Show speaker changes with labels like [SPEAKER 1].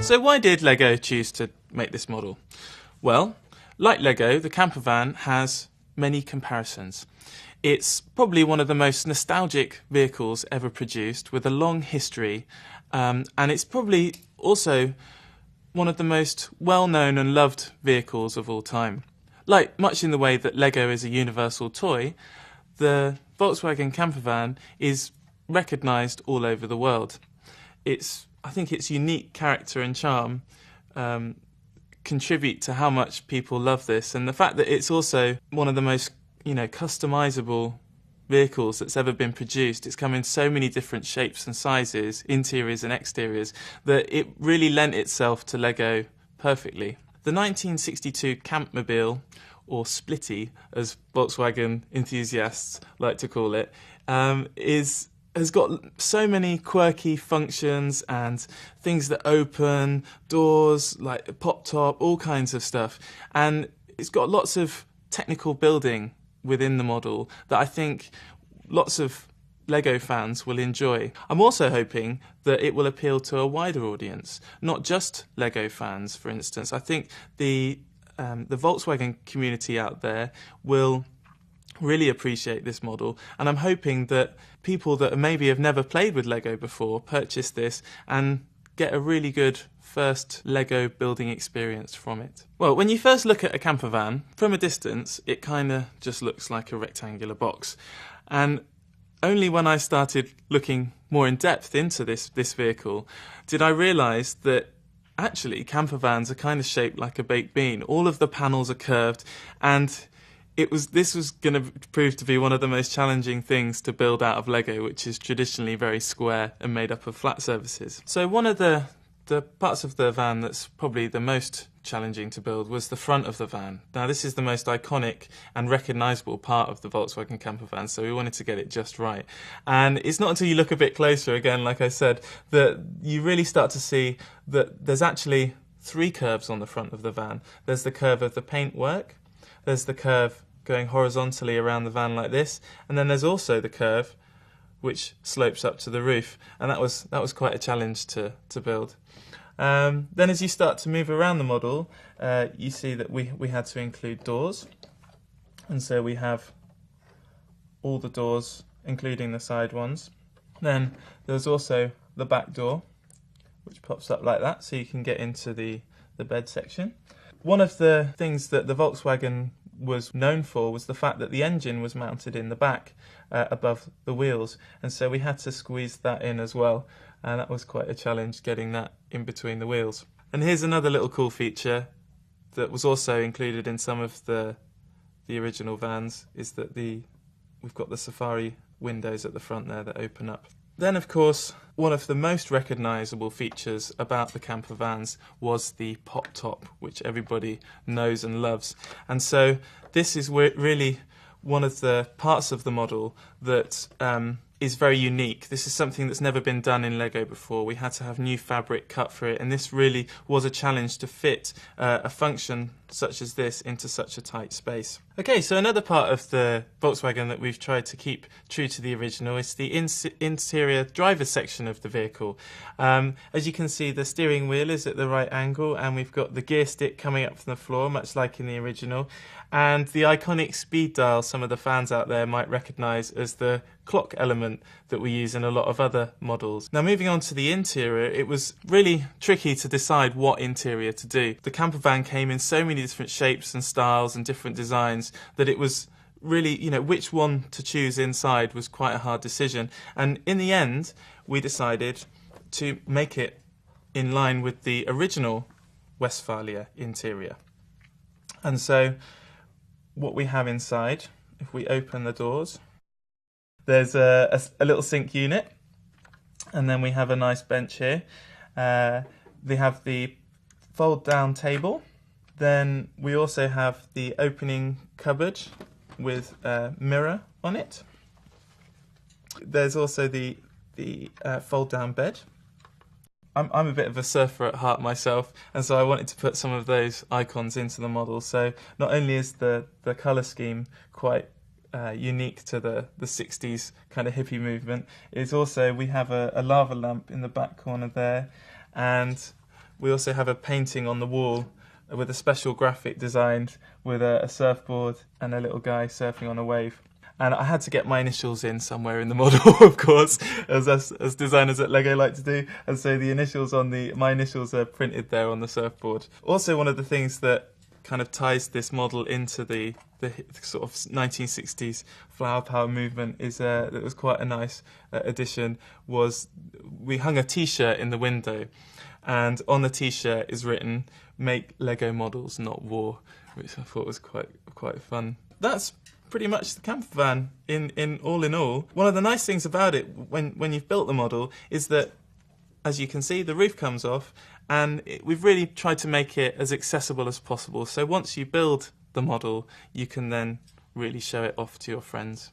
[SPEAKER 1] So why did Lego choose to make this model? Well, like Lego, the camper van has many comparisons. It's probably one of the most nostalgic vehicles ever produced, with a long history, and it's probably also one of the most well-known and loved vehicles of all time. Like much in the way that Lego is a universal toy, the Volkswagen camper van is recognised all over the world. I think its unique character and charm contribute to how much people love this, and the fact that it's also one of the most customisable vehicles that's ever been produced. It's come in so many different shapes and sizes, interiors and exteriors, that it really lent itself to Lego perfectly. The 1962 Campmobile, or Splitty as Volkswagen enthusiasts like to call it, has got so many quirky functions and things that open, doors, like pop top, all kinds of stuff. And it's got lots of technical building within the model that I think lots of Lego fans will enjoy. I'm also hoping that it will appeal to a wider audience, not just Lego fans, for instance. I think the Volkswagen community out there will really appreciate this model, and I'm hoping that people that maybe have never played with Lego before purchase this and get a really good first Lego building experience from it. Well, when you first look at a camper van, from a distance, it kind of just looks like a rectangular box. And only when I started looking more in depth into this vehicle did I realise that actually camper vans are kind of shaped like a baked bean. All of the panels are curved, and this was going to prove to be one of the most challenging things to build out of Lego, which is traditionally very square and made up of flat surfaces. So one of the parts of the van that's probably the most challenging to build was the front of the van. Now, this is the most iconic and recognisable part of the Volkswagen camper van, so we wanted to get it just right. And it's not until you look a bit closer, again, like I said, that you really start to see that there's actually three curves on the front of the van. There's the curve of the paintwork, there's the curve going horizontally around the van like this, and then there's also the curve which slopes up to the roof, and that was quite a challenge to build. Then as you start to move around the model, you see that we had to include doors, and so we have all the doors, including the side ones. Then there's also the back door, which pops up like that, so you can get into the bed section. One of the things that the Volkswagen was known for was the fact that the engine was mounted in the back above the wheels, and so we had to squeeze that in as well, and that was quite a challenge, getting that in between the wheels. And here's another little cool feature that was also included in some of the original vans, is that we've got the Safari windows at the front there that open up. Then, of course, one of the most recognisable features about the camper vans was the pop top, which everybody knows and loves. And so this is really one of the parts of the model that is very unique. This is something that's never been done in Lego before. We had to have new fabric cut for it, and this really was a challenge to fit a function such as this into such a tight space. Okay, so another part of the Volkswagen that we've tried to keep true to the original is the interior driver's section of the vehicle. As you can see, the steering wheel is at the right angle, and we've got the gear stick coming up from the floor, much like in the original. And the iconic speed dial, some of the fans out there might recognise as the clock element that we use in a lot of other models. Now, moving on to the interior, it was really tricky to decide what interior to do. The camper van came in so many different shapes and styles and different designs that it was really, which one to choose inside was quite a hard decision. And in the end, we decided to make it in line with the original Westfalia interior. And so what we have inside, if we open the doors, there's a little sink unit, and then we have a nice bench here. They have the fold down table. Then we also have the opening cupboard with a mirror on it. There's also the fold down bed. I'm a bit of a surfer at heart myself, and so I wanted to put some of those icons into the model. So not only is the colour scheme quite unique to the 60s kind of hippie movement, is also we have a lava lamp in the back corner there, and we also have a painting on the wall with a special graphic designed with a surfboard and a little guy surfing on a wave. And I had to get my initials in somewhere in the model, of course, as us as designers at Lego like to do. And so my initials are printed there on the surfboard. Also, one of the things that kind of ties this model into the sort of 1960s flower power movement is that was quite a nice addition, was we hung a T-shirt in the window, and on the T-shirt is written "Make Lego models, not war," which I thought was quite fun. That's pretty much the camper van in all. One of the nice things about it when you've built the model is that, as you can see, the roof comes off, and we've really tried to make it as accessible as possible. So once you build the model, you can then really show it off to your friends.